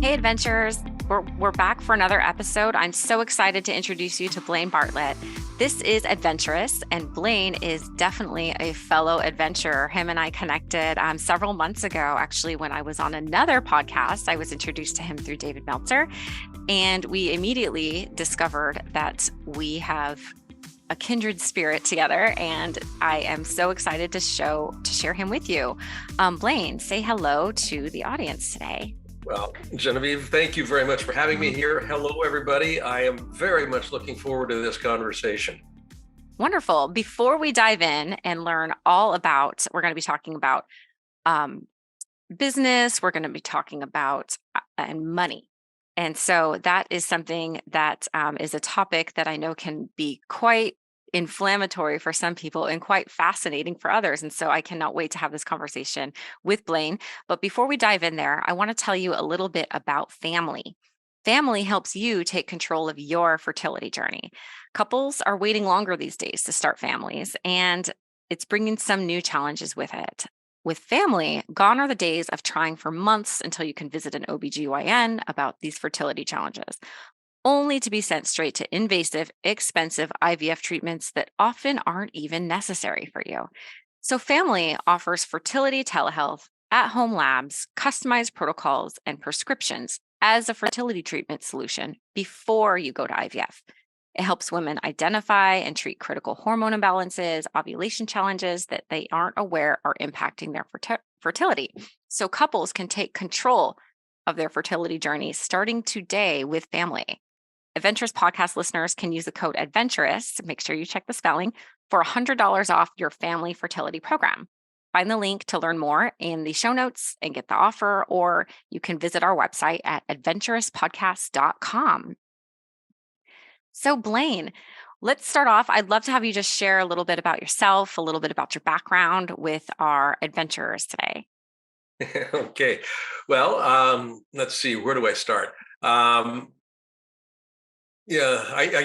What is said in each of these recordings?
Hey, adventurers. We're back for another episode. I'm so excited to introduce you to Blaine Bartlett. This is Adventurous, and Blaine is definitely a fellow adventurer. Him and I connected several months ago, actually, when I was on another podcast. I was introduced to him through David Meltzer, and we immediately discovered that we have a kindred spirit together, and I am so excited to share him with you. Blaine, say hello to the audience today. Well, Genevieve, thank you very much for having me here. Hello, everybody. I am very much looking forward to this conversation. Wonderful. Before we dive in and learn all about, we're going to be talking about business, we're going to be talking about money. And so that is something that is a topic that I know can be quite inflammatory for some people and quite fascinating for others. And so I cannot wait to have this conversation with Blaine. But before we dive in there, I want to tell you a little bit about family. Family helps you take control of your fertility journey. Couples are waiting longer these days to start families, and it's bringing some new challenges with it. With family, gone are the days of trying for months until you can visit an OBGYN about these fertility challenges, only to be sent straight to invasive, expensive IVF treatments that often aren't even necessary for you. So family offers fertility telehealth, at-home labs, customized protocols, and prescriptions as a fertility treatment solution before you go to IVF. It helps women identify and treat critical hormone imbalances, ovulation challenges that they aren't aware are impacting their fertility. So couples can take control of their fertility journey starting today with family. Adventurous podcast listeners can use the code ADVENTUROUS, make sure you check the spelling, for $100 off your family fertility program. Find the link to learn more in the show notes and get the offer, or you can visit our website at adventurouspodcast.com. So Blaine, let's start off. I'd love to have you just share a little bit about yourself, a little bit about your background with our adventurers today. Okay. Well, let's see. Where do I start? I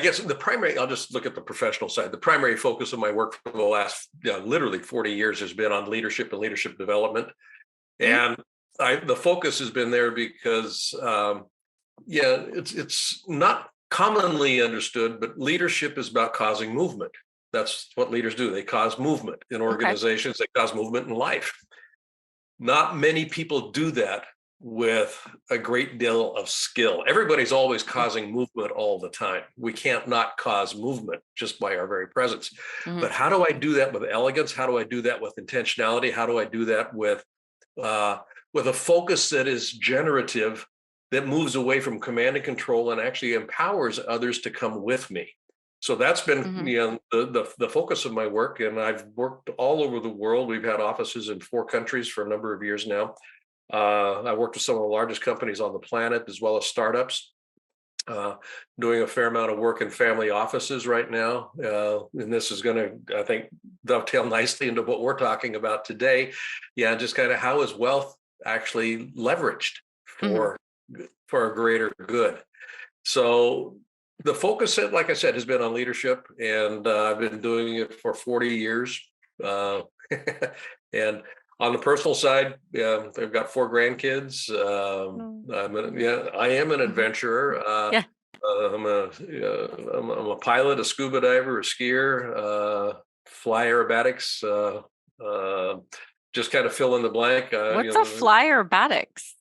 guess I'll just look at the professional side. The primary focus of my work for the last literally 40 years has been on leadership and leadership development. Mm-hmm. And the focus has been there because, it's not commonly understood, but leadership is about causing movement. That's what leaders do. They cause movement in organizations. Okay. They cause movement in life. Not many people do that with a great deal of skill. Everybody's always causing movement all the time. We can't not cause movement just by our very presence. Mm-hmm. But how do I do that with elegance? How do I do that with intentionality? How do I do that with a focus that is generative, that moves away from command and control and actually empowers others to come with me? So that's been the focus of my work. And I've worked all over the world. We've had offices in 4 countries for a number of years now. I worked with some of the largest companies on the planet, as well as startups, doing a fair amount of work in family offices right now. And this is going to, I think, dovetail nicely into what we're talking about today. Just kind of how is wealth actually leveraged for a greater good. So the focus, like I said, has been on leadership, and I've been doing it for 40 years. And on the personal side, I've got 4 grandkids. I am an adventurer. I'm a pilot, a scuba diver, a skier, fly aerobatics. Just kind of fill in the blank. What's a fly aerobatics?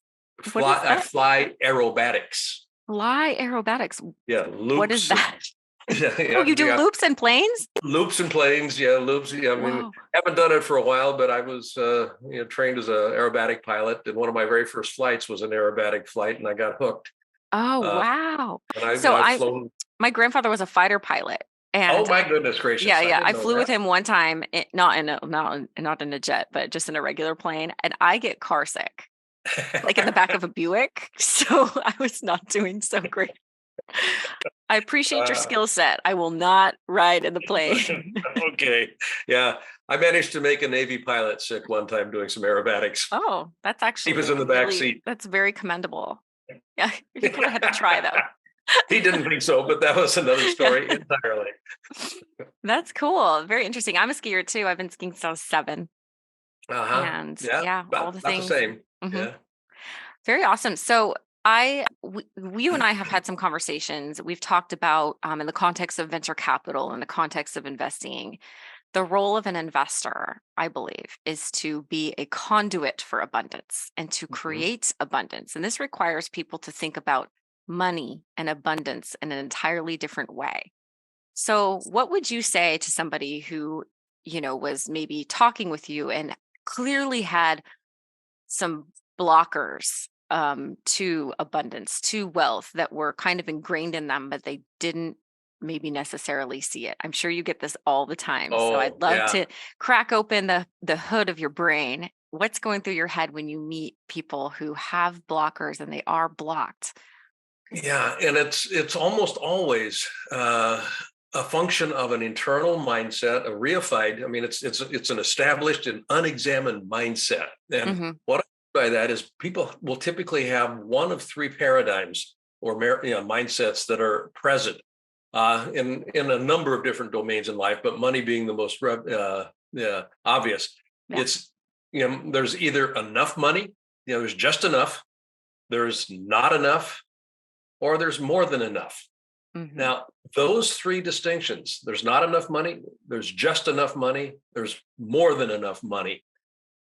I fly aerobatics. Fly aerobatics. Yeah, loops. What is that? You do loops and planes? Loops and planes, loops. I mean, haven't done it for a while, but I was trained as an aerobatic pilot, and one of my very first flights was an aerobatic flight, and I got hooked. Oh wow! I've flown. My grandfather was a fighter pilot. And oh my goodness gracious! I flew with him one time, not in a jet, but just in a regular plane, and I get car sick, like in the back of a Buick. So I was not doing so great. I appreciate your skill set. I will not ride in the plane. Okay. Yeah. I managed to make a Navy pilot sick one time doing some aerobatics. Oh, that's actually he was in the back seat. That's very commendable. Yeah, you could have had to try though. He didn't think so, but that was another story entirely. That's cool. Very interesting. I'm a skier too. I've been skiing since I was 7. And all the things. The same. Mm-hmm. Very awesome. So You and I have had some conversations. We've talked about in the context of venture capital, in the context of investing, the role of an investor, I believe, is to be a conduit for abundance and to Mhm. create abundance. And this requires people to think about money and abundance in an entirely different way. So, what would you say to somebody who, was maybe talking with you and clearly had some blockers to abundance, to wealth that were kind of ingrained in them, but they didn't maybe necessarily see it? I'm sure you get this all the time. So I'd Oh, love yeah. to crack open the hood of your brain. What's going through your head when you meet people who have blockers and they are blocked? Yeah, and it's almost always a function of an internal mindset, a reified. I mean, it's an established and unexamined mindset. And Hmm. what I mean by that is people will typically have one of three paradigms or mindsets that are present in a number of different domains in life, but money being the most obvious. Yeah. It's there's either enough money, there's just enough, there's not enough, or there's more than enough. Hmm. Now, those three distinctions, there's not enough money, there's just enough money, there's more than enough money,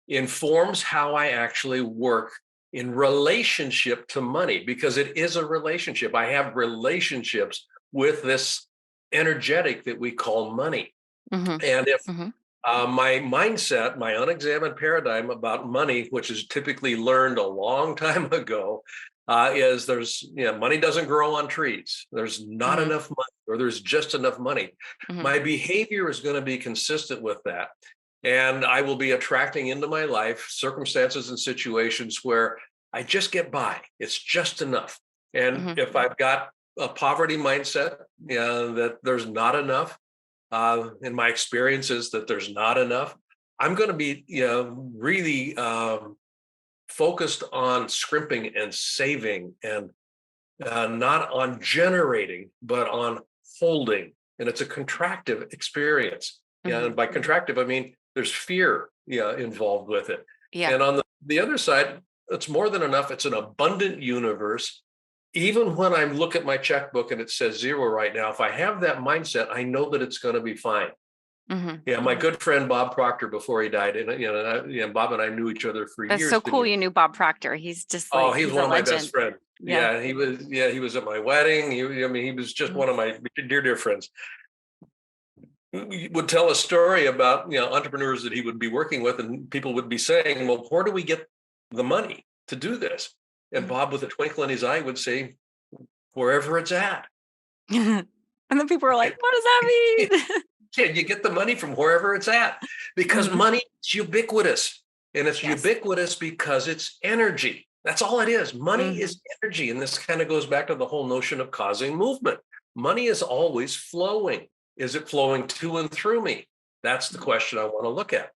informs how I actually work in relationship to money, because it is a relationship. I have relationships with this energetic that we call money. Hmm. And if Hmm. my mindset, my unexamined paradigm about money, which is typically learned a long time ago, is money doesn't grow on trees. There's not Hmm. enough money, or there's just enough money. Hmm. My behavior is going to be consistent with that. And I will be attracting into my life circumstances and situations where I just get by. It's just enough. And Hmm. if I've got a poverty mindset, that there's not enough, in my experiences that there's not enough, I'm going to be, really focused on scrimping and saving, and not on generating, but on holding. And it's a contractive experience. Yeah, and Hmm. by contractive, I mean there's fear, involved with it. Yeah. And on the other side, it's more than enough. It's an abundant universe. Even when I look at my checkbook and it says zero right now, if I have that mindset, I know that it's going to be fine. Hmm. Yeah, my good friend Bob Proctor, before he died, and Bob and I knew each other for That's so years. cool. You knew Bob Proctor. He's just Oh, like, he was he's a one of my best legend. friends. Yeah. Yeah, he was. Yeah, he was at my wedding. He was just Mhm. one of my dear friends. He would tell a story about entrepreneurs that he would be working with, and people would be saying, "Well, where do we get the money to do this?" And Mhm. Bob, with a twinkle in his eye, would say, "Wherever it's at." And then people are like, what does that mean? Yeah, you get the money from wherever it's at, because Mhm. money is ubiquitous, and it's Yes. ubiquitous because it's energy. That's all it is. Money Hmm. is energy. And this kind of goes back to the whole notion of causing movement. Money is always flowing. Is it flowing to and through me? That's the question I want to look at.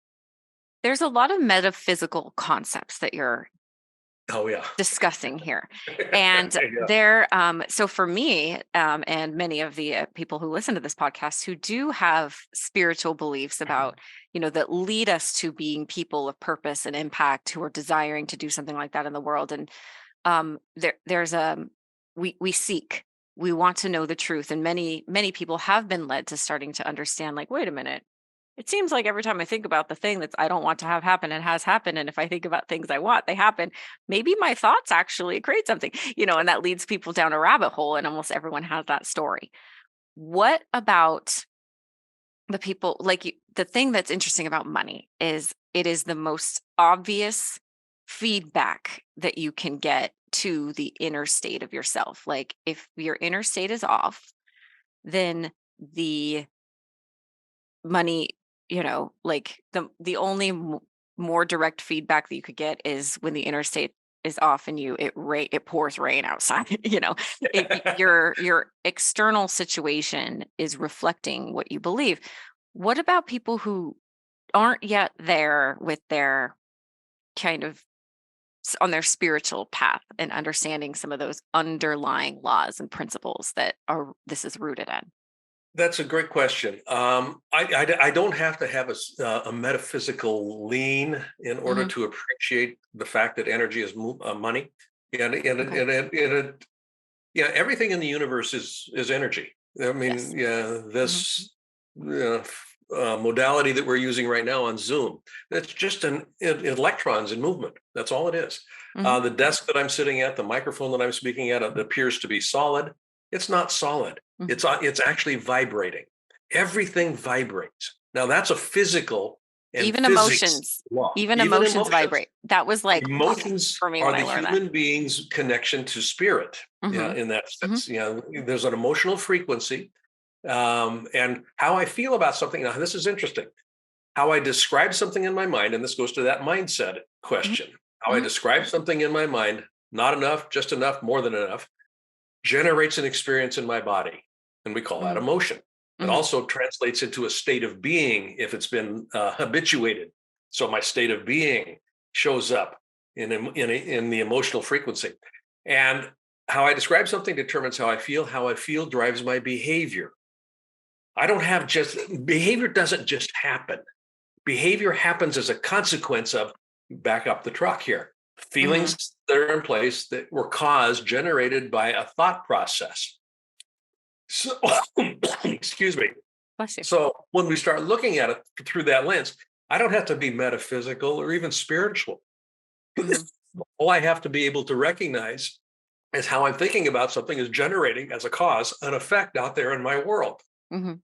There's a lot of metaphysical concepts that you're Oh, yeah. discussing here. And Yeah. so for me, and many of the people who listen to this podcast who do have spiritual beliefs about, that lead us to being people of purpose and impact, who are desiring to do something like that in the world. And there's we seek, we want to know the truth. And many people have been led to starting to understand, like, wait a minute, it seems like every time I think about the thing that I don't want to have happen, it has happened. And if I think about things I want, they happen. Maybe my thoughts actually create something, and that leads people down a rabbit hole. And almost everyone has that story. What about the people like you? The thing that's interesting about money is it is the most obvious feedback that you can get to the inner state of yourself. Like if your inner state is off, then the money, like the only more direct feedback that you could get is when the interstate is off and it pours rain outside. Your external situation is reflecting what you believe. What about people who aren't yet there with their kind of on their spiritual path and understanding some of those underlying laws and principles that are this is rooted in? That's a great question. I don't have to have a metaphysical lean in order Hmm. to appreciate the fact that energy is money. Okay. Everything in the universe is energy. I mean, Yes. Hmm. this uh, modality that we're using right now on Zoom, that's just electrons in movement. That's all it is. Hmm. The desk that I'm sitting at, the microphone that I'm speaking at, it appears to be solid. It's not solid. Hmm. It's actually vibrating. Everything vibrates. Now that's a physical and Even physics emotions, law. even Even emotions emotions. vibrate. That was like Emotions for me are when the I learned that. human being's connection to spirit. Yeah, Hmm. in that Hmm. sense, there's an emotional frequency, and how I feel about something. Now, this is interesting. How I describe something in my mind, and this goes to that mindset Hmm. question. How I Hmm. describe something in my mind, not enough, just enough, more than enough, generates an experience in my body, and we call that Hmm. emotion. It Hmm. also translates into a state of being if it's been habituated. So my state of being shows up in the emotional frequency, and how I describe something determines how I feel. How I feel drives my behavior. I don't have just behavior doesn't just happen. Behavior happens as a consequence of back up the truck here. Hmm. Feelings that are in place that were caused, generated by a thought process. So, excuse me. Bless you. So when we start looking at it through that lens, I don't have to be metaphysical or even spiritual. Hmm. All I have to be able to recognize is how I'm thinking about something is generating as a cause an effect out there in my world. Hmm.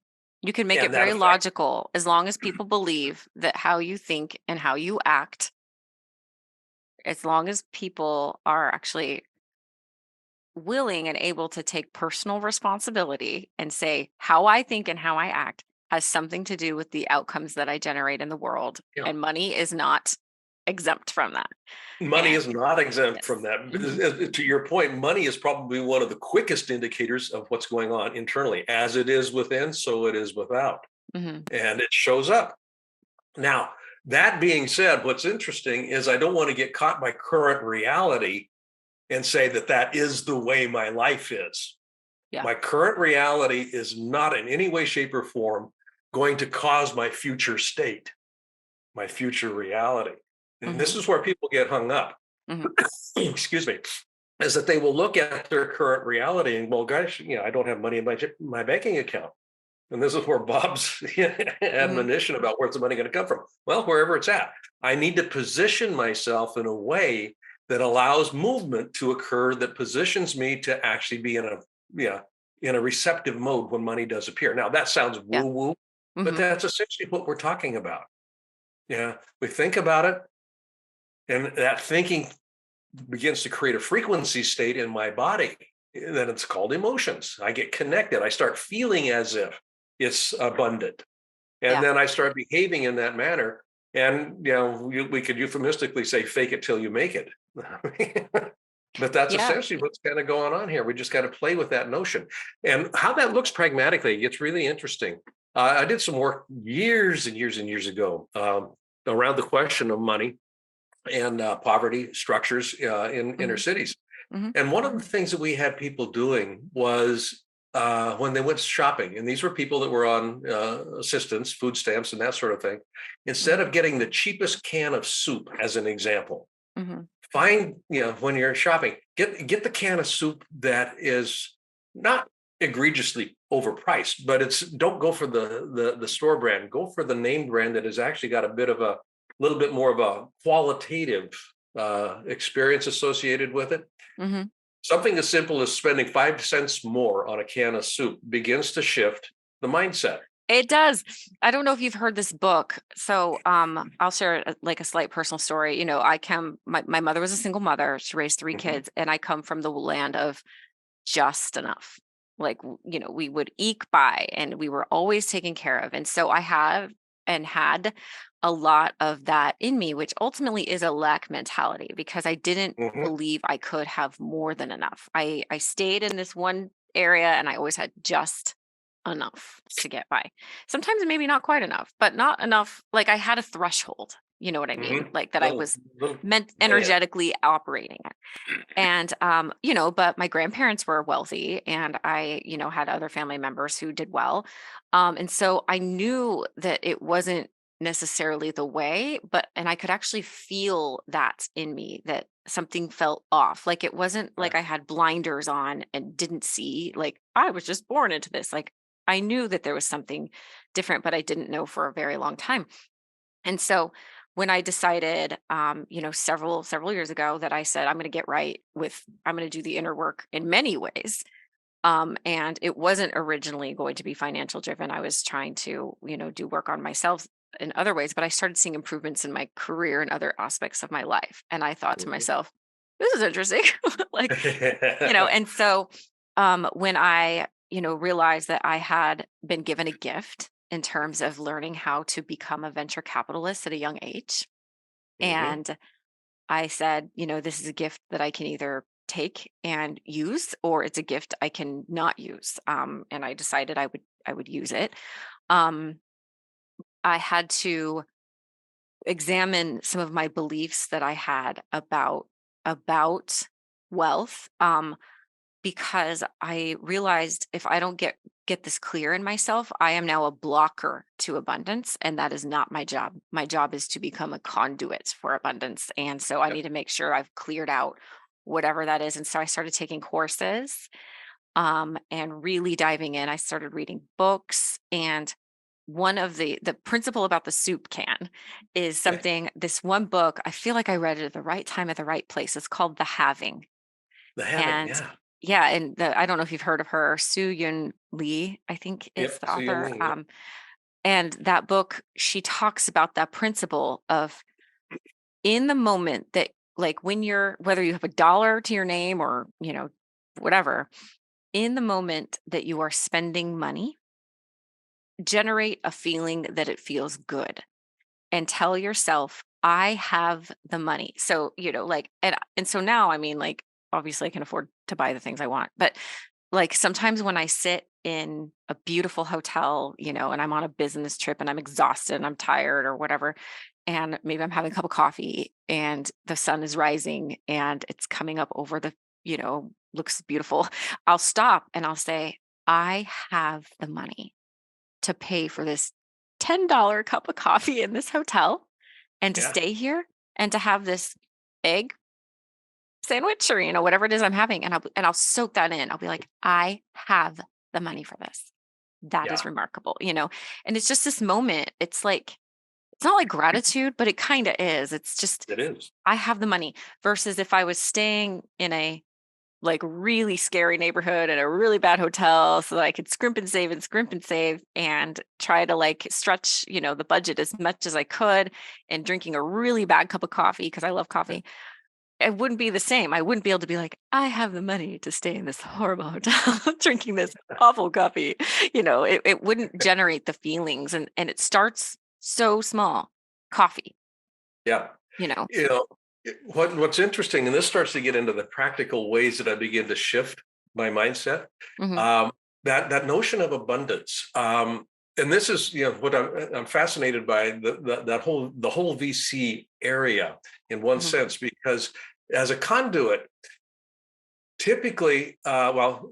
You can make it And that very effect, logical as long as people believe that how you think and how you act, as long as people are actually willing and able to take personal responsibility and say, how I think and how I act has something to do with the outcomes that I generate in the world. you know, And money is not exempt from that. money And is not exempt from yes. Hmm. that. To your point, money is probably one of the quickest indicators of what's going on internally. As it is within, so it is without. Hmm. And it shows up. Now, that being said, what's interesting is I don't want to get caught by current reality and say that that is the way my life is. Yeah. My current reality is not in any way, shape, or form going to cause my future state, my future reality. And this Hmm. is where people get hung up. Hmm. Excuse me, is that they will look at their current reality and, well, gosh, I don't have money in my banking account. And this is where Bob's Hmm. admonition about where's the money going to come from. Well, wherever it's at, I need to position myself in a way that allows movement to occur that positions me to actually be yeah, in a receptive mode when money does appear. Now that sounds Yeah. woo woo, but Hmm. that's essentially what we're talking about. Yeah, we think about it, and that thinking begins to create a frequency state in my body. Then it's called emotions. I get connected. I start feeling as if it's abundant. And Yeah. then I start behaving in that manner. And, we could euphemistically say, fake it till you make it. But that's Yeah. essentially what's kind of going on here. We just got to play with that notion. And how that looks pragmatically, it's really interesting. I did some work years and years and years ago around the question of money and poverty structures in inner Hmm. cities. Hmm. And one of the things that we had people doing was when they went shopping, and these were people that were on assistance, food stamps, and that sort of thing, instead of getting the cheapest can of soup, as an example, Hmm. find, when you're shopping, get the can of soup that is not egregiously overpriced, but it's don't go for the store brand, go for the name brand that has actually got a bit of a little bit more of a qualitative experience associated with it. Hmm. Something as simple as spending 5 cents more on a can of soup begins to shift the mindset. It does. I don't know if you've heard this book. So I'll share like a slight personal story. My mother was a single mother. She raised three Mhm. kids, and I come from the land of just enough. Like, we would eke by and we were always taken care of. And so I have and had a lot of that in me, which ultimately is a lack mentality because I didn't Mhm. believe I could have more than enough. I stayed in this one area and I always had just enough to get by. Sometimes maybe not quite enough, but not enough. Like I had a ththreshold, you know what I mean? Mhm. Like that I Little, was little meant band. energetically operating at. And but my grandparents were wealthy and I, had other family members who did well. And so I knew that it wasn't necessarily the way, and I could actually feel that in me, that something felt off. Like, it wasn't like I had blinders on and didn't see, like I was just born into this. Like, I knew that there was something different, but I didn't know for a very long time. And so when I decided, several years ago, that I said, I'm going to do the inner work in many ways. And it wasn't originally going to be financial driven. I was trying to, do work on myself in other ways, but I started seeing improvements in my career and other aspects of my life. And I thought to Mhm. myself, this is interesting. Like, and so when I, realized that I had been given a gift in terms of learning how to become a venture capitalist at a young age. Mhm. And I said, this is a gift that I can either take and use, or it's a gift I can not use. And I decided I would use it. Um, I had to examine some of my beliefs that I had about wealth. Because I realized, if I don't get this clear in myself, I am now a blocker to abundance, and that is not my job. My job is to become a conduit for abundance, and so I Yeah. need to make sure I've cleared out whatever that is. And so I started taking courses, and really diving in. I started reading books, and one of the principle about the soup can is Yeah. something. This one book, I feel like I read it at the right time at the right place. It's called The Having. The having, And yeah. yeah, and I don't know if you've heard of her, Sue Yun Lee, I think is Yep. the So you author. lean, yep. And that book, she talks about that principle of, in the moment that, like, when you're, whether you have a dollar to your name or, whatever, in the moment that you are spending money, generate a feeling that it feels good, and tell yourself, I have the money. So, like, and so now, I mean, like, obviously I can afford to buy the things I want, but like, sometimes when I sit in a beautiful hotel, and I'm on a business trip and I'm exhausted and I'm tired or whatever, and maybe I'm having a cup of coffee and the sun is rising and it's coming up over looks beautiful. I'll stop and I'll say, I have the money to pay for this $10 cup of coffee in this hotel, and to Yeah. stay here, and to have this egg sandwich, or whatever it is I'm having, and I'll soak that in. I'll be like, I have the money for this. That is Yeah. remarkable. And it's just this moment. It's like, it's not like gratitude, but it kind of is. It's just, It is. I have the money, versus if I was staying in a, like, really scary neighborhood in a really bad hotel, so that I could scrimp and save and try to, like, stretch, the budget as much as I could, and drinking a really bad cup of coffee because I love coffee. It wouldn't be the same. I wouldn't be able to be like, I have the money to stay in this horrible hotel drinking this awful coffee. It wouldn't generate the feelings, and it starts so small. Coffee, Yeah. you know. You know, what's interesting, and this starts to get into the practical ways that I begin to shift my mindset. Hmm. Um, that notion of abundance, and this is what I'm fascinated by the whole VC area in one Hmm. sense, because as a conduit, typically, well,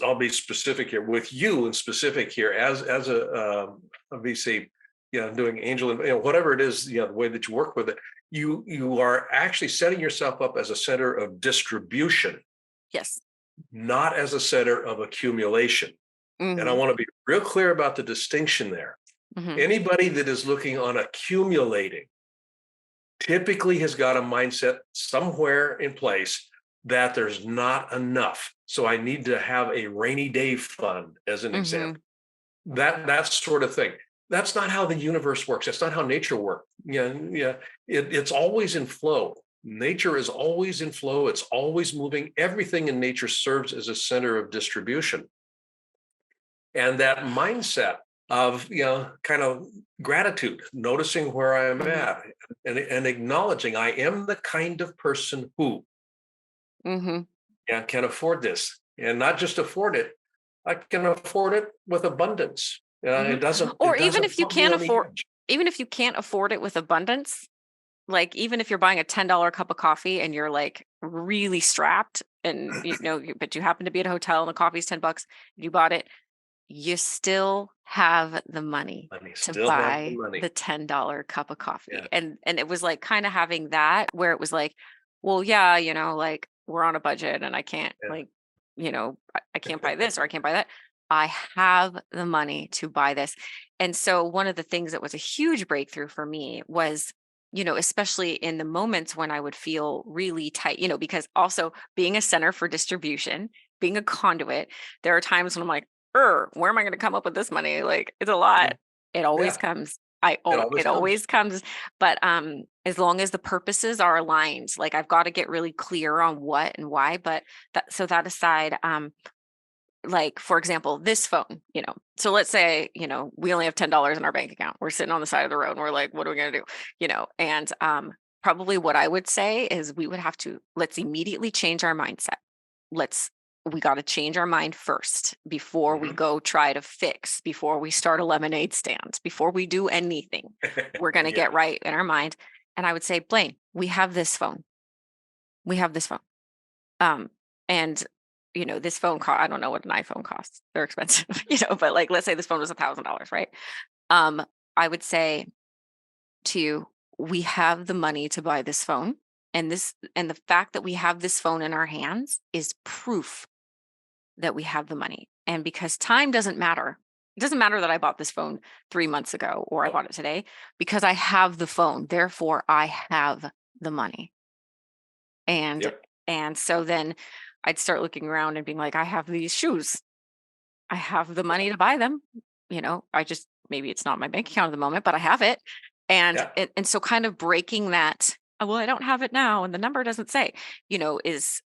I'll be specific here with you, and specific here as a VC, doing angel and whatever it is, the way that you work with it, you are actually setting yourself up as a center of distribution, Yes. not as a center of accumulation. And I Hmm. want to be real clear about the distinction there. Hmm. Anybody that is looking on accumulating typically has got a mindset somewhere in place that there's not enough. So I need to have a rainy day fund, as an Hmm. example. That sort of thing. That's not how the universe works. That's not how nature works. Yeah. It's always in flow. Nature is always in flow. It's always moving. Everything in nature serves as a center of distribution. And that mindset of kind of gratitude, noticing where I am Hmm. at, and acknowledging I am the kind of person who Hmm. can afford this, and not just afford it, I can afford it with abundance. Hmm. Or It doesn't put me on the edge. even if you can't afford it with abundance, like, even if you're buying a $10 cup of coffee and you're, like, really strapped, and but you happen to be at a hotel and the coffee's $10, you bought it, you still have the money Money, to still have the buy money. the $10 cup of coffee. Yeah. And it was like kind of having that where it was like, well, yeah, like we're on a budget and I can't Yeah. like, I can't buy this or I can't buy that. I have the money to buy this. And so one of the things that was a huge breakthrough for me was, especially in the moments when I would feel really tight, because also being a center for distribution, being a conduit, there are times when I'm like, where am I going to come up with this money? Like it's a lot. It always Yeah. comes. It always It comes. always comes. But as long as the purposes are aligned, like I've got to get really clear on what and why. But that aside, like for example, this phone, so let's say, we only have $10 in our bank account. We're sitting on the side of the road and we're like, what are we gonna do? And probably what I would say is we would have to let's immediately change our mindset. Let's we got to change our mind first before we Mhm. go try to fix, before we start a lemonade stand, before we do anything. We're going to Yeah. get right in our mind. And I would say, Blaine, we have this phone. We have this phone. Um, and this phone I don't know what an iPhone costs. They're expensive, but like let's say this phone was $1,000, right? Um, I would say to you, we have the money to buy this phone. And the fact that we have this phone in our hands is proof that we have the money. And because time doesn't matter, it doesn't matter that I bought this phone 3 months ago or I Oh, bought it today, because I have the phone. Therefore, I have the money. And yep. and so then I'd start looking around and being like, I have these shoes. I have the money to buy them. I just maybe it's not my bank account at the moment, but I have it. Yeah. And so kind of breaking that, "Oh, well, I don't have it now and the number doesn't say, is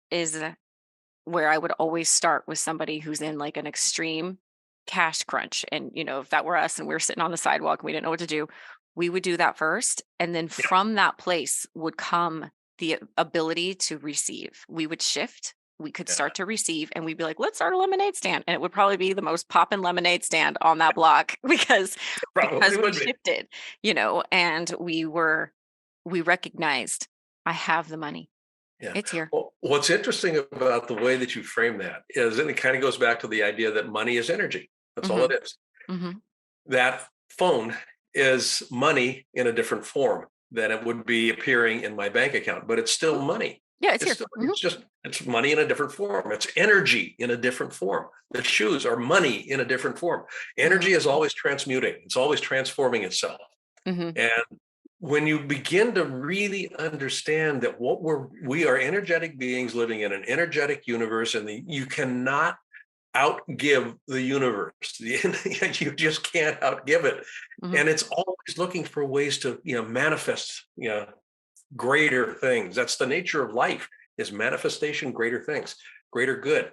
where I would always start with somebody who's in like an extreme cash crunch. And, if that were us and we were sitting on the sidewalk and we didn't know what to do, we would do that first. And then Yeah. from that place would come the ability to receive. We would shift. We could Yeah. start to receive and we'd be like, let's start a lemonade stand. And it would probably be the most poppin' lemonade stand on that block Probably because we would be. shifted, and we recognized I have the money. Yeah. It's here. Well, what's interesting about the way that you frame that is, and it kind of goes back to the idea that money is energy. That's all Hmm. it is. Hmm. That phone is money in a different form than it would be appearing in my bank account, but it's still money. Yeah, it's It's here. still, Hmm. it's money in a different form. It's energy in a different form. The shoes are money in a different form. Hmm. Energy is always transmuting. It's always transforming itself. Hmm. And when you begin to really understand that we are energetic beings living in an energetic universe, and you cannot outgive the universe. You just can't outgive it. Hmm. And it's always looking for ways to, manifest, greater things. That's the nature of life, is manifestation, greater things, greater good.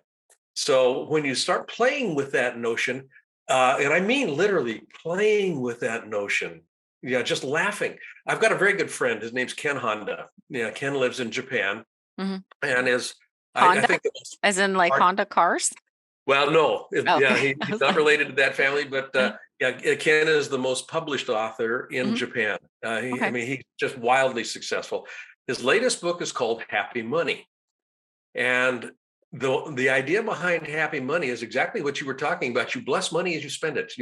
So when you start playing with that notion, and I mean literally playing with that notion, just laughing. I've got a very good friend. His name's Ken Honda. Ken lives in Japan, Hmm. and is I Honda, think as in like Honda cars. well, no, Oh, yeah, okay. I he's was not like, related to that family, but yeah, Ken is the most published author in mhm, Japan. I okay. mean, he's just wildly successful. His latest book is called Happy Money, and the idea behind Happy Money is exactly what you were talking about. You bless money as you spend it,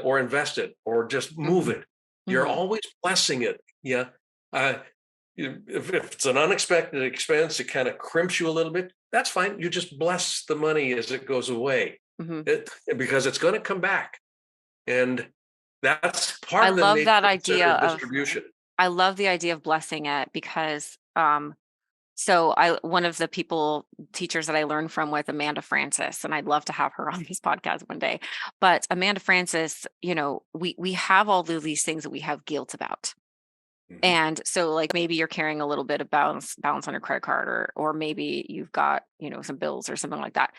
or invest it, or just move Hmm. it. You're Hmm. always blessing it. Yeah. Uh, if it's an unexpected expense, it kind of crimps you a little bit. That's fine. You just bless the money as it goes away, Hmm. because it's going to come back, and that's I part of the love nature that of the center idea of of, distribution. I love the idea of blessing it because, so one of the teachers that I learned from with Amanda Francis, and I'd love to have her on this podcast one day. But Amanda Francis, we have all of these things that we have guilt about. Mhm. And so like maybe you're carrying a little bit of balance on your credit card, or maybe you've got, some bills or something like that.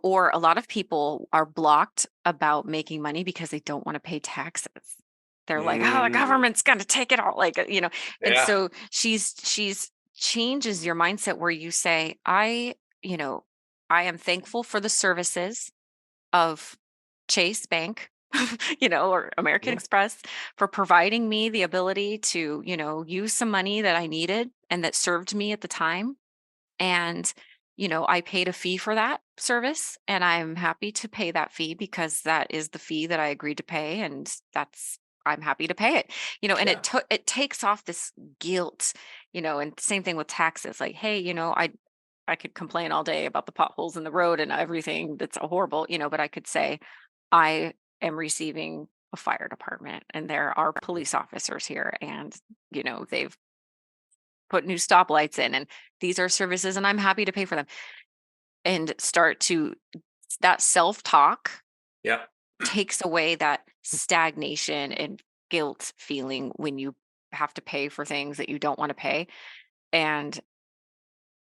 Or a lot of people are blocked about making money because they don't want to pay taxes. They're like, oh, the Mm, government's gonna take it all. Like, and yeah. so she's changes your mindset where you say, you know, I am thankful for the services of Chase Bank, or American Mhm. Express, for providing me the ability to, use some money that I needed and that served me at the time. And, I paid a fee for that service, and I'm happy to pay that fee because that is the fee that I agreed to pay, and I'm happy to pay it. And Yeah. it takes off this guilt, and same thing with taxes. Like, hey, I could complain all day about the potholes in the road and everything that's horrible, but I could say I am receiving a fire department and there are police officers here, and they've put new stoplights in, and these are services and I'm happy to pay for them, and start to that self-talk Yeah. takes away that stagnation and guilt feeling when you have to pay for things that you don't want to pay. And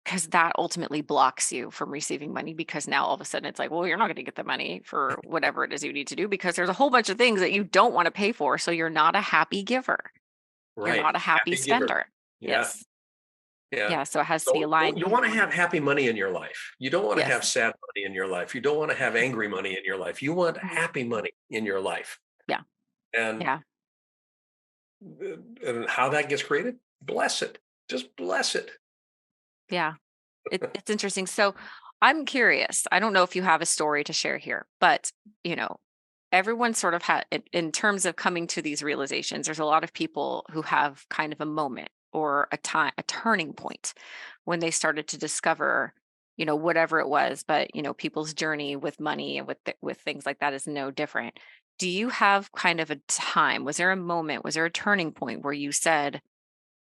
because that ultimately blocks you from receiving money, because now all of a sudden it's like, well, you're not going to get the money for whatever it is you need to do because there's a whole bunch of things that you don't want to pay for. So you're not a happy giver. You're Right. not a happy Happy giver. spender. Yeah. Yes. Yeah. Yeah. So it has to be So aligned. you want to have happy money in your life. You don't want to have Yes. sad money in your life. You don't want to have angry money in your life. You want Mhm. happy money in your life. Yeah. And Yeah. and how that gets created, bless it. Just bless it. Yeah. It's interesting. So I'm curious. I don't know if you have a story to share here, but you know, everyone sort of had in terms of coming to these realizations, there's a lot of people who have kind of a moment or a turning point when they started to discover, whatever it was, but people's journey with money and with things like that is no different. Do you have kind of a time? Was there a moment? Was there a turning point where you said,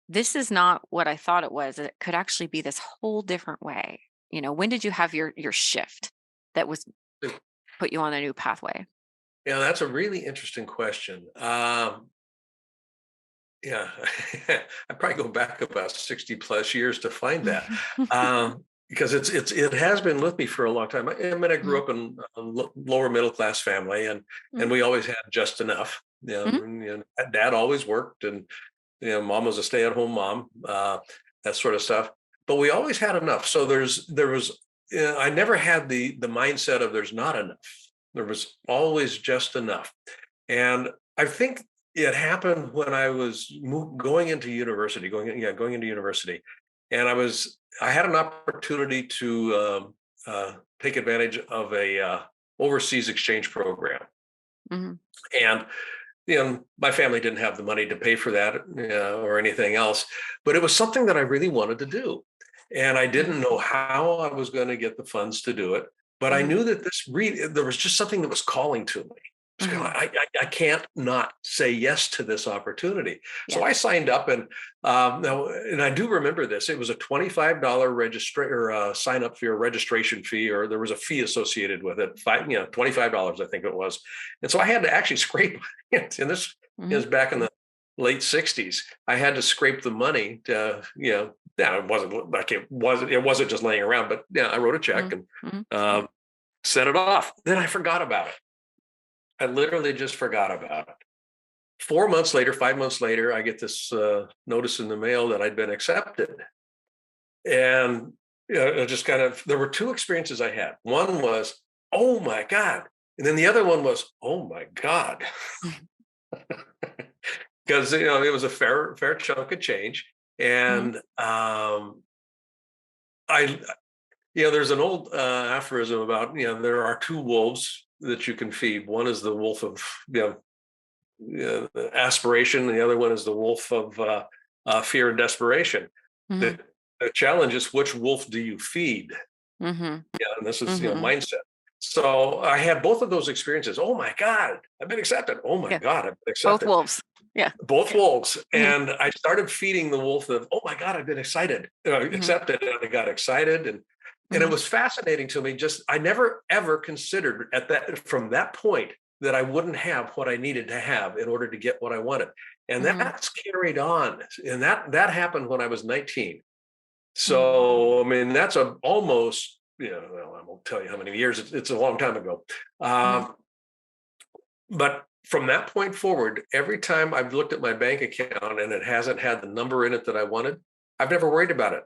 this is not what I thought it was. It could actually be this whole different way. When did you have your shift that was put you on a new pathway? Yeah, that's a really interesting question. Yeah, I'd probably go back about 60 plus years to find that. Because it has been with me for a long time. I grew Mhm, up in a lower middle class family, and mhm, we always had just enough. mhm, Dad always worked, and mom was a stay at home mom, that sort of stuff. But we always had enough. So there was I never had the mindset of there's not enough. There was always just enough. And I think it happened when I was going into university, going into university, and I had an opportunity to take advantage of a overseas exchange program, mhm, and my family didn't have the money to pay for that or anything else, but it was something that I really wanted to do, and I mhm, didn't know how I was going to get the funds to do it, but I mhm, knew that there was just something that was calling to me. mhm. I can't not say yes to this opportunity. So Yeah. I signed up, and and I do remember this. It was a $25 register or sign up fee or registration fee, or there was a fee associated with it. $25, I think it was. And so I had to actually scrape it. And this Mhm, is back in the late 60s. I had to scrape the money to, yeah, it wasn't like it wasn't just laying around, but yeah, I wrote a check mhm, and mhm, sent it off. Then I forgot about it. I literally just forgot about it. 4 months later, 5 months later, I get this notice in the mail that I'd been accepted. And it just kind of, there were two experiences I had. One was, oh my God. And then the other one was, oh my God. mhm, Because it was a fair chunk of change. mhm, And I there's an old aphorism about, there are two wolves that you can feed. One is the wolf of aspiration. The other one is the wolf of fear and desperation. The, mhm, the challenge is, which wolf do you feed? mhm, Yeah, and this is mhm. mindset. So I had both of those experiences. Oh my God, I've been accepted. Oh my Yeah. God, I've been Both accepted. wolves. Yeah. Both wolves, Mhm, and I started feeding the wolf of, oh my God, I've been mhm, accepted, and I got excited, and it mhm, was fascinating to me. Just I never ever considered at that from that point that I wouldn't have what I needed to have in order to get what I wanted, and mhm, that's carried on, and that happened when I was 19. mhm, So I mean, that's a almost, well, I won't tell you how many years. It's a long time ago. mhm, Um, but from that point forward, every time I've looked at my bank account and it hasn't had the number in it that I wanted, I've never worried about it.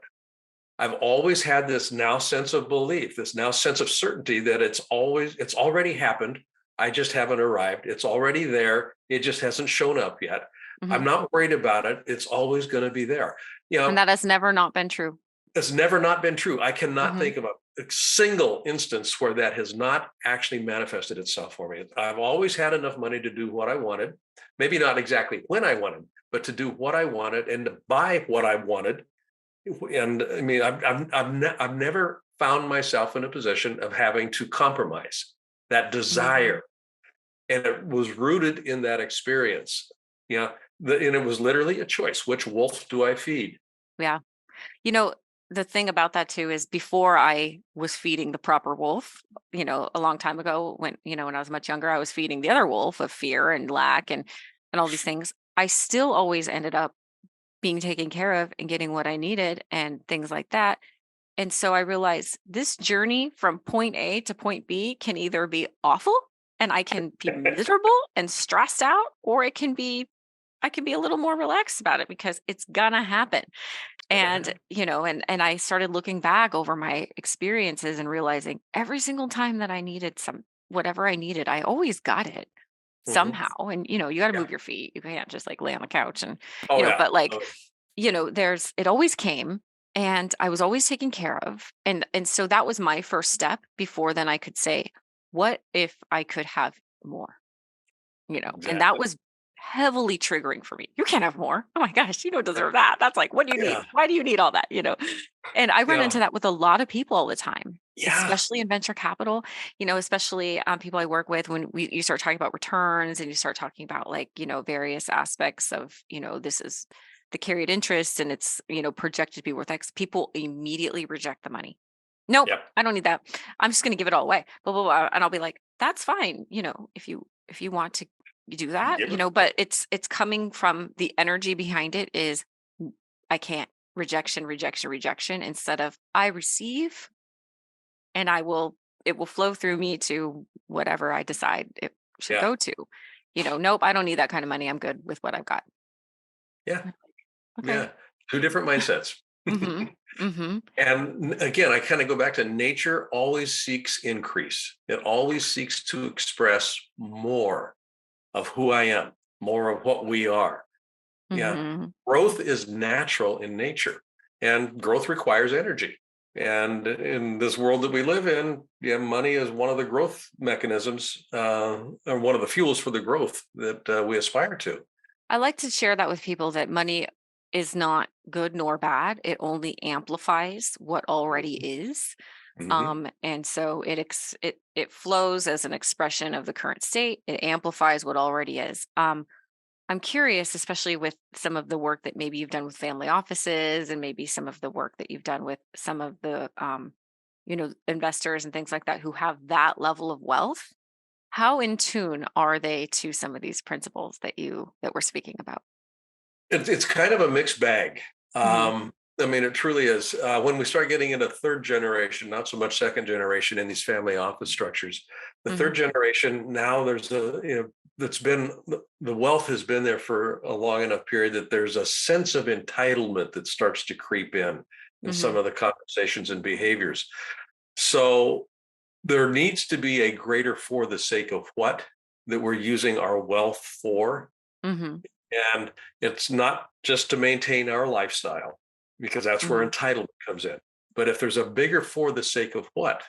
I've always had this now sense of belief, this now sense of certainty that it's already happened. I just haven't arrived. It's already there. It just hasn't shown up yet. I'm mhm. not worried about it. It's always going to be there. You And know, that has never not been true. It's never not been true. I cannot Mm-hmm. think of a single instance where that has not actually manifested itself for me. I've always had enough money to do what I wanted, maybe not exactly when I wanted, but to do what I wanted and to buy what I wanted. And I mean, I've never found myself in a position of having to compromise that Mm-hmm. desire. And it was rooted in that experience. Yeah. And it was literally a choice. Which wolf do I feed? Yeah. You know, the thing about that too is before I was feeding the proper wolf, a long time ago when I was much younger, I was feeding the other wolf of fear and lack and all these things. I still always ended up being taken care of and getting what I needed and things like that. And so I realized this journey from point A to point B can either be awful and I can be miserable and stressed out, or I can be a little more relaxed about it because it's gonna happen. And I started looking back over my experiences and realizing every single time that I needed whatever I needed, I always got it Mhm. somehow. And you got to Yeah. move your feet. You can't just like lay on the couch and Oh, yeah. but like, Oh, there's it always came and I was always taken care of. And so that was my first step before then I could say, what if I could have more? And that exactly. was heavily triggering for me. You can't have more. Oh my gosh, you don't deserve that. That's like, what do you need? Yeah. Why do you need all that? And I run into Yeah. that with a lot of people all the time, Yeah. especially in venture capital, especially people I work with when you start talking about returns and you start talking about like, various aspects of, this is the carried interest and it's, projected to be worth X. People immediately reject the money. Nope, Yep. I don't need that. I'm just going to give it all away. Blah, blah, blah. And I'll be like, that's fine. If you want to do that, Give it. but it's coming from the energy behind it is I can't rejection, rejection, rejection instead of I receive and it will flow through me to whatever I decide it should Yeah. go to. Nope, I don't need that kind of money. I'm good with what I've got. Yeah. Okay. Yeah. Two different mindsets. Mhm. Mhm. And again, I kind of go back to nature always seeks increase. It always seeks to express more of who I am, more of what we are. Yeah. Mhm. Growth is natural in nature, and growth requires energy. And in this world that we live in, yeah, money is one of the growth mechanisms, or one of the fuels for the growth that we aspire to. I like to share that with people that money is not good nor bad. It only amplifies what already is. Mm-hmm. And so it flows as an expression of the current state. It amplifies what already is. I'm curious, especially with some of the work that maybe you've done with family offices, and maybe some of the work that you've done with some of the investors and things like that who have that level of wealth. How in tune are they to some of these principles that we're speaking about? It's kind of a mixed bag. Hmm. I mean, it truly is. When we start getting into third generation, not so much second generation in these family office structures, the Hmm. third generation now there's that's been the wealth has been there for a long enough period that there's a sense of entitlement that starts to creep in Hmm. some of the conversations and behaviors. So there needs to be a greater for the sake of what that we're using our wealth for. Hmm. And it's not just to maintain our lifestyle, because that's where Hmm. entitlement comes in. But if there's a bigger for the sake of what,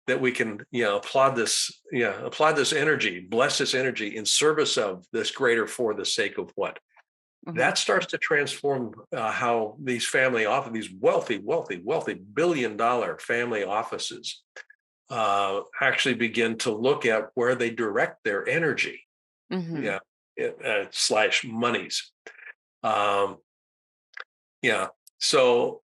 that we can, applaud this energy, bless this energy in service of this greater for the sake of what, Hmm. that starts to transform how these family office, these wealthy, wealthy, wealthy $1 billion family offices actually begin to look at where they direct their energy. Hmm. Yeah. Slash monies. Um, yeah. So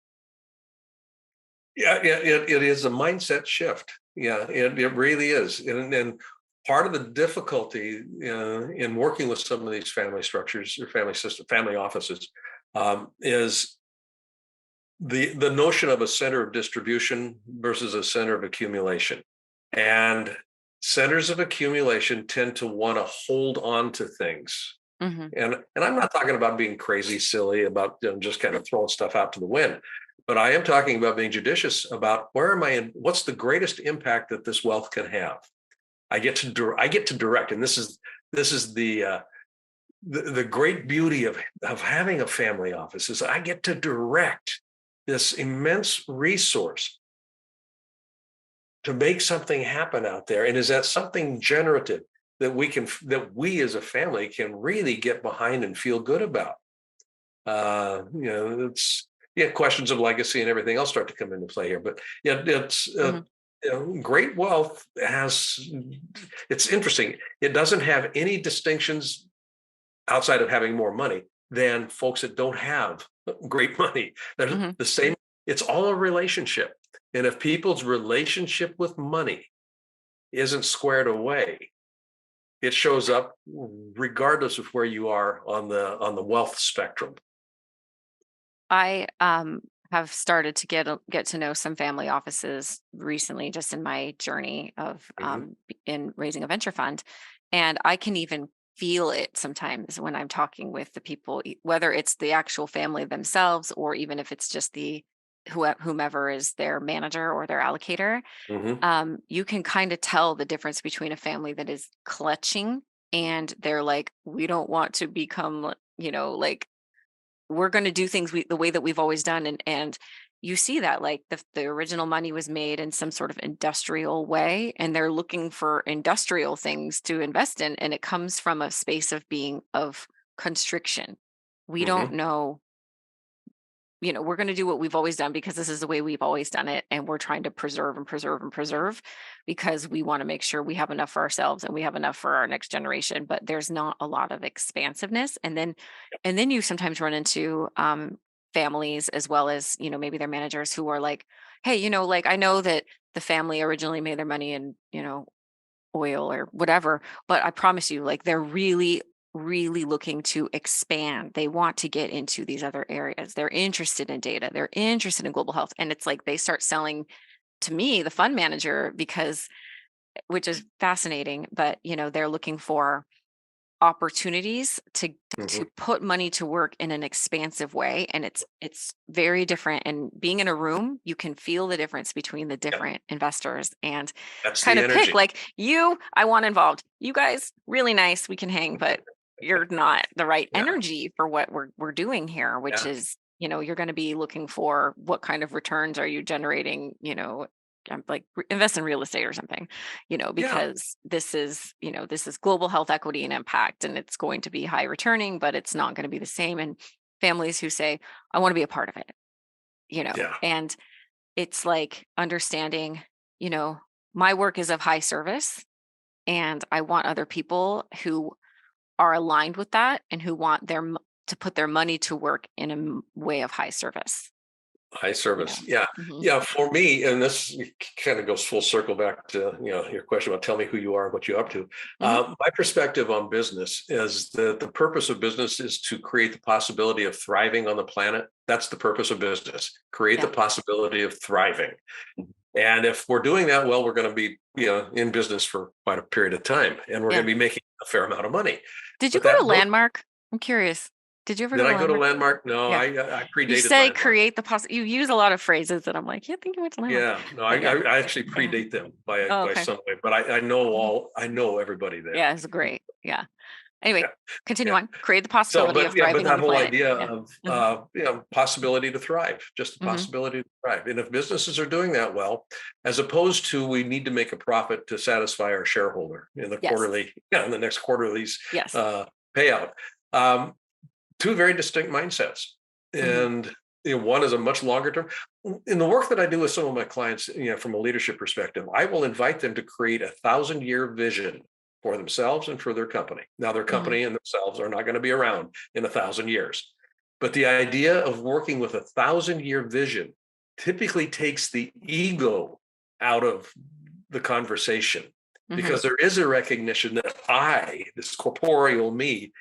yeah, it is a mindset shift. Yeah, it really is. And part of the difficulty in working with some of these family structures or family offices is the notion of a center of distribution versus a center of accumulation. And centers of accumulation tend to want to hold on to things. Hmm. And I'm not talking about being crazy, silly, about just kind of throwing stuff out to the wind, but I am talking about being judicious about where am I in, what's the greatest impact that this wealth can have. I get to direct, and this is the great beauty of having a family office is I get to direct this immense resource to make something happen out there. And is that something generative that we as a family can really get behind and feel good about? It's questions of legacy and everything else start to come into play here. But yeah, it's Mhm. great wealth it's interesting. It doesn't have any distinctions outside of having more money than folks that don't have great money. They're Mhm. the same. It's all a relationship. And if people's relationship with money isn't squared away, it shows up regardless of where you are on the wealth spectrum. I have started to get to know some family offices recently, just in my journey of Hmm. in raising a venture fund, and I can even feel it sometimes when I'm talking with the people, whether it's the actual family themselves or even if it's just the whomever is their manager or their allocator. Hmm. You can kind of tell the difference between a family that is clutching and they're like, we don't want to become, like we're going to do things the way that we've always done, and you see that like the original money was made in some sort of industrial way and they're looking for industrial things to invest in, and it comes from a space of being of constriction. We don't Hmm. know, we're going to do what we've always done because this is the way we've always done it. And we're trying to preserve and preserve and preserve because we want to make sure we have enough for ourselves and we have enough for our next generation. But there's not a lot of expansiveness. And then you sometimes run into families as well as, maybe their managers who are like, hey, like I know that the family originally made their money in, oil or whatever, but I promise you, like they're really, really looking to expand. They want to get into these other areas. They're interested in data. They're interested in global health. And it's like they start selling to me, the fund manager, because which is fascinating, but they're looking for opportunities to Hmm. put money to work in an expansive way, and it's very different, and being in a room you can feel the difference between the Yeah, different investors and that's kind the of pick energy. like I want involved, you guys really nice, we can hang, but you're not the right Yeah, energy for what we're doing here, which yeah, is you're going to be looking for what kind of returns are you generating, like invest in real estate or something, yeah. because this is global health equity and impact, and it's going to be high returning, but it's not going to be the same. And families who say, I want to be a part of it, Yeah. and it's like understanding, you know, my work is of high service, and I want other people who are aligned with that and who want to put their money to work in a way of high service. High You know. service. Yeah. Hmm. Yeah. For me, and this kind of goes full circle back to, your question about tell me who you are, what you're up to. Hmm. My perspective on business is that the purpose of business is to create the possibility of thriving on the planet. That's the purpose of business. Create the Yeah. possibility of thriving. And if we're doing that well, we're going to be, in business for quite a period of time, and we're going Yeah. to be making a fair amount of money. Did you But go to that Landmark? I'm curious. Did you ever go did to I go to Landmark? Landmark? No, Yeah. I You predated say Landmark. create the you use a lot of phrases that I'm like, yeah, I think you went to Landmark. Yeah, no, But yeah. I actually Yeah. predate them Oh, by okay. some way, but Mhm. I know everybody there. Yeah, it's great. Yeah. Anyway, Yeah, continue yeah. on. Create the So, possibility of but thriving on that the whole planet. idea Yeah. of Hmm. possibility to thrive, just the Hmm. possibility to thrive. And if businesses are doing that well, as opposed to we need to make a profit to satisfy our shareholder in the Yes. quarterly, in the next quarterly's Yes. uh, payout. Um, Two very distinct mindsets. Hmm. And one is a much longer term. In the work that I do with some of my clients, from a leadership perspective, I will invite them to create 1,000-year vision for themselves and for their company. Now, their Hmm. company and themselves are not going to be around in 1,000 years. But the idea of working with 1,000-year vision typically takes the ego out of the conversation, Hmm. because there is a recognition that this corporeal me,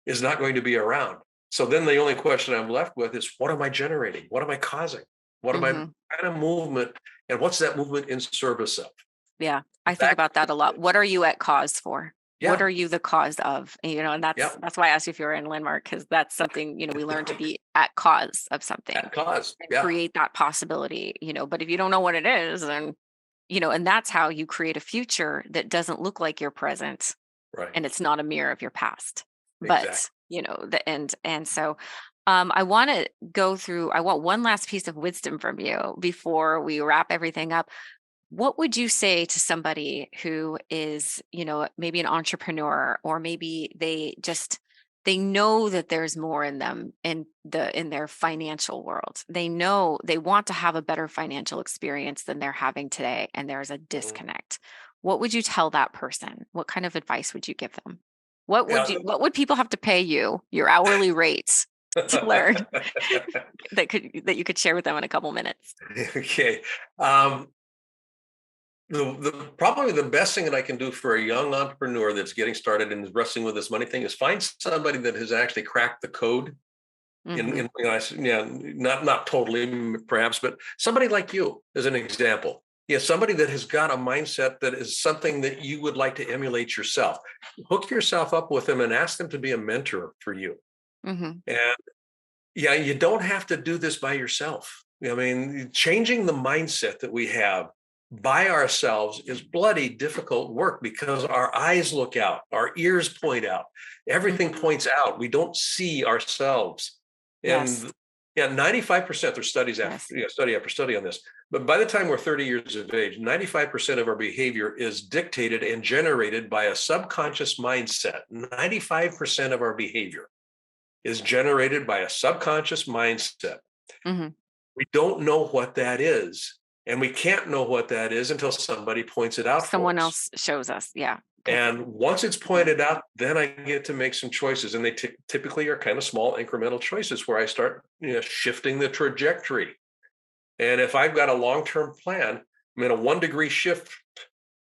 is not going to be around. So then the only question I'm left with is, what am I generating? What am I causing? What am I Hmm. kind of movement? And what's that movement in service of? Yeah. I think That, about that a lot. What are you at cause for? What yeah, are you the cause of? And, and yeah, that's why I asked you if you were in Landmark, because that's something, we learn to be at cause of something that cause. and Yeah, create that possibility, but if you don't know what it is, then, and that's how you create a future that doesn't look like your present, right. and it's not a mirror of your past. Exactly. But, the end. And so I want to go through, I want one last piece of wisdom from you before we wrap everything up. What would you say to somebody who is, maybe an entrepreneur, or maybe they know that there's more in them in their financial world. They know they want to have a better financial experience than they're having today, and there's a Mhm. disconnect. What would you tell that person? What kind of advice would you give them? Yeah. What would people have to pay you, your hourly rates, to learn that you could share with them in a couple minutes? Okay. Um, the probably the best thing that I can do for a young entrepreneur that's getting started and is wrestling with this money thing is find somebody that has actually cracked the code. Hmm. Not totally perhaps, but somebody like you as an example. Yeah, somebody that has got a mindset that is something that you would like to emulate yourself. Hook yourself up with them and ask them to be a mentor for you. Hmm. And yeah, you don't have to do this by yourself. I mean, changing the mindset that we have by ourselves is bloody difficult work because our eyes look out, our ears point out, everything Hmm. points out. We don't see ourselves. Yes. And yeah, 95%, there's studies after Yes. study after study on this. But by the time we're 30 years of age, 95% of our behavior is dictated and generated by a subconscious mindset. 95% of our behavior is generated by a subconscious mindset. Hmm. We don't know what that is. And we can't know what that is until somebody points it out for Someone us. else shows us. Yeah. Because And once it's pointed out, then I get to make some choices. And they typically are kind of small incremental choices where I start shifting the trajectory. And if I've got a long-term plan, I mean, a 1 degree shift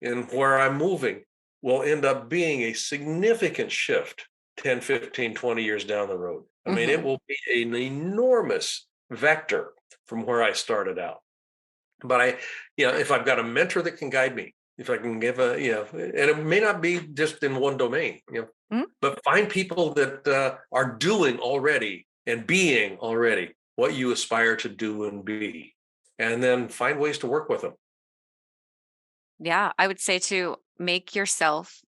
in where I'm moving will end up being a significant shift 10, 15, 20 years down the road. I mean, it hmm will be an enormous vector from where I started out. But if I've got a mentor that can guide me, if I can give and it may not be just in one domain, but find people that are doing already and being already what you aspire to do and be, and then find ways to work with them. Yeah, I would say to make yourself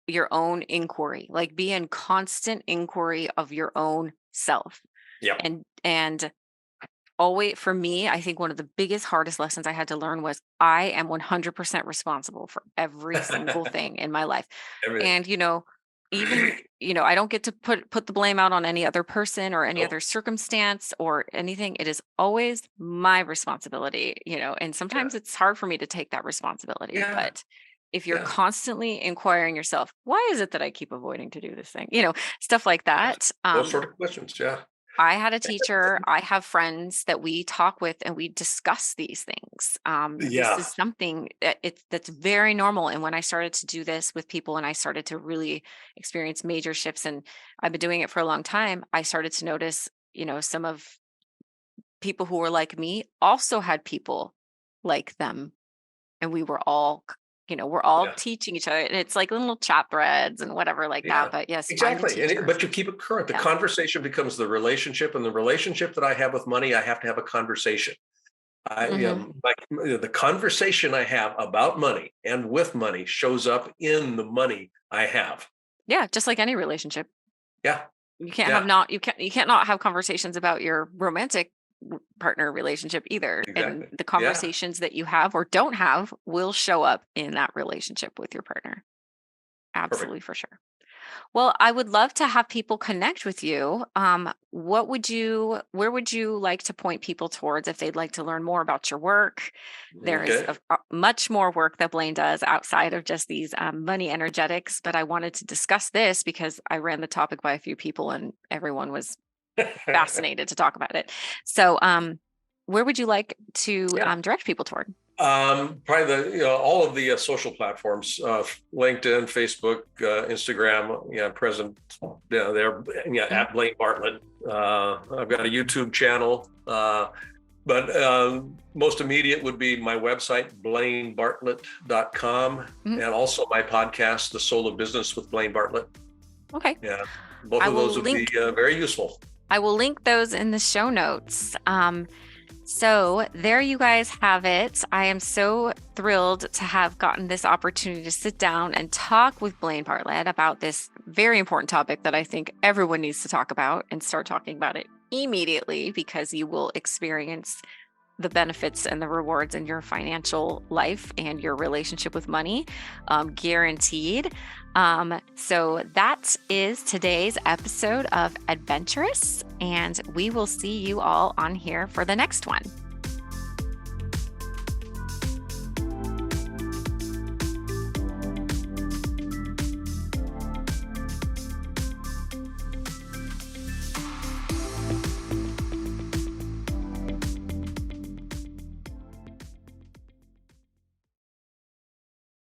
your own inquiry, like be in constant inquiry of your own self. Yep. And always, for me, I think one of the biggest, hardest lessons I had to learn was I am 100% responsible for every single thing in my life. Everything. And, even, I don't get to put the blame out on any other person or any Nope. other circumstance or anything. It is always my responsibility, and Yeah. sometimes it's hard for me to take that responsibility. Yeah. But if you're Yeah. constantly inquiring yourself, why is it that I keep avoiding to do this thing? Stuff like Ask that. those sort of questions. Yeah. I had a teacher, I have friends that we talk with and we discuss these things. This Yeah. is something that's very normal. And when I started to do this with people and I started to really experience major shifts, and I've been doing it for a long time, I started to notice, some of people who were like me also had people like them. And we were all, we're all Yeah. teaching each other. And it's like little chat threads and whatever like that. Yeah. But yes, find a Exactly. teacher. But you keep it current. The Yeah. conversation becomes the relationship, and the relationship that I have with money, I have to have a conversation. Hmm. The conversation I have about money and with money shows up in the money I have. Yeah. Just like any relationship. Yeah. You can't have Yeah. not you can't not have conversations about your romantic partner relationship either. And Exactly. the Yeah. conversations that you have or don't have will show up in that relationship with your partner. Perfect. Absolutely, for sure. Well, I would love to have people connect with you. Where would you like to point people towards if they'd like to learn more about your work? There is Okay. much more work that Blaine does outside of just these money energetics, but I wanted to discuss this because I ran the topic by a few people and everyone was fascinated to talk about it. So, where would you like to Yeah. direct people toward? Probably all of the social platforms, LinkedIn, Facebook, Instagram. Yeah, present. Yeah, there. Yeah, Mhm. at Blaine Bartlett. I've got a YouTube channel, but most immediate would be my website, blainebartlett.com, Mhm. and also my podcast, The Soul of Business with Blaine Bartlett. Okay, Yeah, both I of will those would be link. very useful. I will link those in the show notes. So there you guys have it. I am so thrilled to have gotten this opportunity to sit down and talk with Blaine Bartlett about this very important topic that I think everyone needs to talk about and start talking about it immediately, because you will experience the benefits and the rewards in your financial life and your relationship with money, guaranteed. So that is today's episode of Adventurous, and we will see you all on here for the next one.